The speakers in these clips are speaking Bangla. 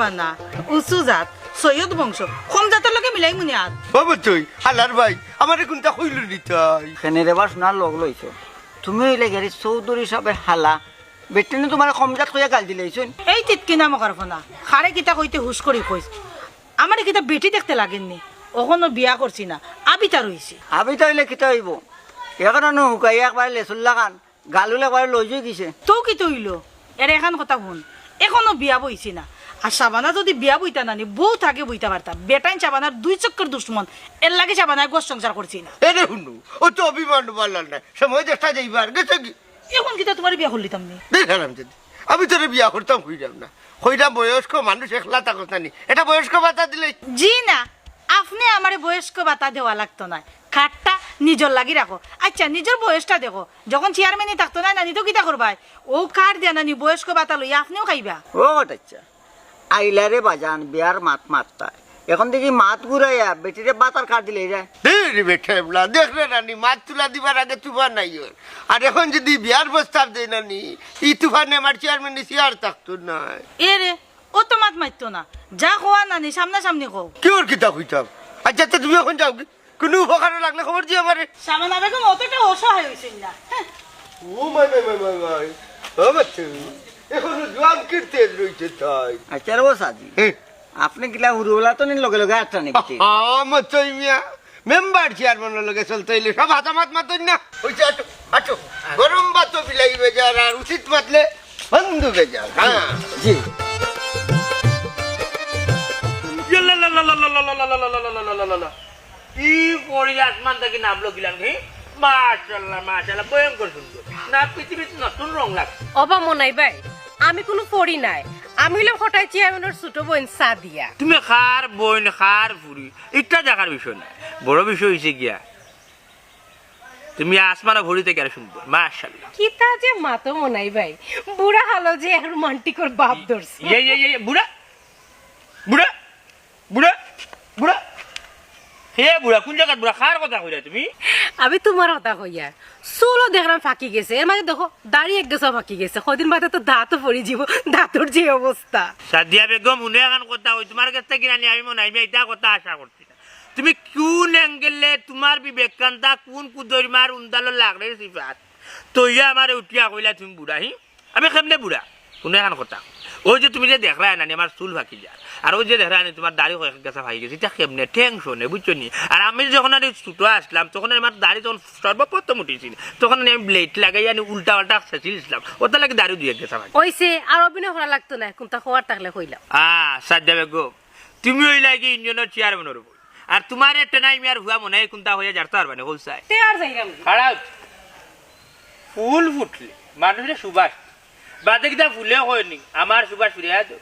সাবানা উঁচু জাত সৈয়দ বংশ কম জাতের লোকে মিলাই মুনি আর বাবা তুই হালার ভাই আমার কোনটা হইল নিতাই ফেনের এবার শোনার লগ লইছো তুমি হইলে গেরি চৌধুরী সবে হালা বেটিনে তোমার কমজাত কইয়া গাল দিলেইছুন এই তিতকি নাম করফনা খারে কিতা কইতে হুশ করি কইস আমার কিতা বেটি দেখতে লাগেননি ওখনো বিয়া করছি না আবিতা রইছি আবি তো হইলে কিতা হইব এখন হুকাই একবার লেচুর লাগান গালুলে একবার লই যাই দিছে তো কি তৈল এর এখান কথা শুন এখনো বিয়া বইছি না আর সাবানা যদি বিয়া বইতা নানি বউ থাকে বইতা পারতাম বেটাইন সাবানার দুই চক্কর দুশ্মন এর লাগে সাবানায় গোস সংসার করছি না এরে হুনু ও তো অভিমান বললাম না সময় দেখা যাইবার গেছে কি এখন কিতা তোমার বিয়া করলিতাম নি দেখালাম যদি আমি তোরে বিয়া করতাম হইলাম না হইলাম বয়স্ক মানুষ একলা থাকত না এটা বয়স্ক ভাতা দিলে জি না আপনি আমার বয়স্ক ভাতা দেওয়া লাগতো না খাটটা নিজের লাগি রাখো আচ্ছা নিজের বয়সটা দেখো যখন চেয়ারম্যানই থাকতো না নানি তো কিতা করবাই ও কার দিয়া নানি বয়স্ক ভাতা লইয়া আপনিও খাইবা ও আচ্ছা আইলারে বাজান বিয়ার মাত মারতা এখন দেখি মাত ঘুরাইয়া বেটিরে বাতার কাট দিলে যায় বেঠেবলা দেখলে নানি মাছ তুলা দিবার আগে তুফান নাই ওর। আর এখন যদি বিয়ার প্রস্তাব দেয় নানি ই তুফানে আমার চেয়ারম্যান চেয়ার থাকতো না এ রে ও তো মাত মারতো না যা খোয়া নানি সামনাসামনি কও কি ওর কিতা হইতাম আচ্ছা তো তুমি এখন যাও কি কোনো উপকার লাগলে খবর দিয়ে আমারে সামানা বেগম অতটা অসহায় হয়েছিল না ও মাই মাই মাই মাই মাই ও বাচ্চা এখন জোয়ান কীর্তে রইছে তাই আচ্ছা রে ও সাজি আপনি কিলা উড়ুলা তো নিন লগে লগে আটটা নিবি আমার তো মিয়া মেম্বার চেয়ারম্যানের লগে চলতে হইলে সব হাতামাত মাতন না হইছে আটো আটো গরম ভাত বিলাই বেজার আর উচিত মাতলে বন্ধু বেজার হ্যাঁ জি কি পরি আসমান থেকে নামলো গিলাম কি মাশাআল্লাহ মাশাআল্লাহ ভয়ঙ্কর সুন্দর না পৃথিবীতে নতুন রং লাগছে অবা মনাই ভাই আমি কোনো পড়ি নাই আমি হলাম হঠাৎ চেয়ারম্যানের ছোট বোন সাদিয়া তুমি খার বইন খার ফুরি এটা দেখার বিষয় না বড় বিষয় হয়েছে গিয়া তুমি আসমানা ভরিতে গেলে সুন্দর মাশাআল্লাহ কিতা যে মাতো মনাই ভাই বুড়া হালো যে রোমান্টিকর বাপ ধরছে বুড়া বুড়া বুড়া বুড়া হে বুড়া কোন জায়গায় বুড়া খার কথা কইরা তুমি আমি তোমার কথা কইয়া চুলও দেখলাম ফাঁকি গেছে এর মাঝে দেখো দাড়ি এক গেছে ফাঁকি গেছে কদিন বাদে তো দাঁতও পড়ে যাব দাঁতর যে অবস্থা সাদিয়া বেগম উনি এখন কথা হই তোমার কাছ থেকে জানি আমি মনে হয় এটা কথা আশা করছি না তুমি কোন অ্যাঙ্গেলে তোমার বিবেকান্তা কোন কুদরিমার উন্দালো লাগলে সিফাত তইয়া আমার উঠিয়া কইলা তুমি বুড়া হি আমি কেমনে বুড়া কোন এখন কথা ওই যে তুমি যে দেখলা না আমার চুল ফাঁকি যায় আর ওই যে দেখলা তোমার দাড়ি কয়েক গেছে ফাঁকি গেছে এটা কেমনে টেনশনে বুঝছো নি আর আমি যখন আর ছোট আসলাম তখন আমার দাড়ি যখন সর্বপ্রথম উঠেছিল তখন আমি ব্লেড লাগাই আনি উল্টা পাল্টা ছেঁচিয়েছিলাম ওটা লাগে দাড়ি দিয়ে গেছে ফাঁকি ওইসে আর অভিনয় করা লাগতো না কোনটা খবর থাকলে কইলাম সাজ্জা বেগম তুমি ওই লাগে ইউনিয়নের চেয়ারম্যানের বই আর তোমার একটা নাই আমি আর হুয়া মনে হয় কোনটা হয়ে যাতে পারবে না হোলসাই তে আর যাইরাম খারাপ ফুল ফুটলে মানুষের সুবাস বাদে কিতা ফুলে হয়নি আমার সুবাস ফিরিয়া তো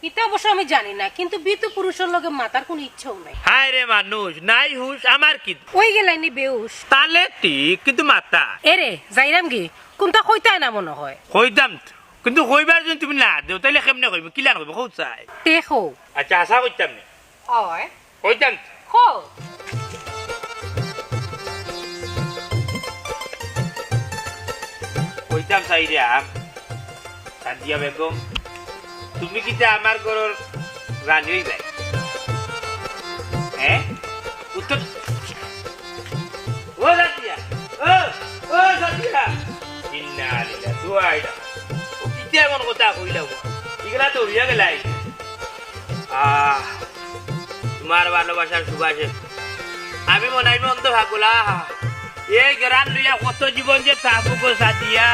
এটা অবশ্য আমি জানি না কিন্তু বিতু পুরুষের লগে মাতার কোনো ইচ্ছাও নাই হায় রে মানুষ নাই হুশ আমার কি ওই গেলাইনি বেউস তালে ঠিক কিন্তু মাতা এরে যাইরাম কি কোনটা কইতাই না মনে হয় কইতাম তো কিন্তু কইবার যদি তুমি না দেও তাইলে কেমনে কইব কিলা কইব হোলসাই তে খো আচ্ছা আশা কইতাম না ওই কইতাম খো কইতাম সাইরিয়া সাদিয়া বেগম তুমি কিতা আমার ঘরের রানী হই যাই হ্যাঁ উত্তর ও সাদিয়া ও সাদিয়া ইন্না লিল্লাহি দুআইদা ও কিতা এমন কথা কইলা ইগলা তো উড়িয়া গেলাই তোমার ভালোবাসার সুবাসে আমি মনে হয় অন্ধ ভাগুলা এই গ্রাম লইয়া কত জীবন যে থাকুক সাদিয়া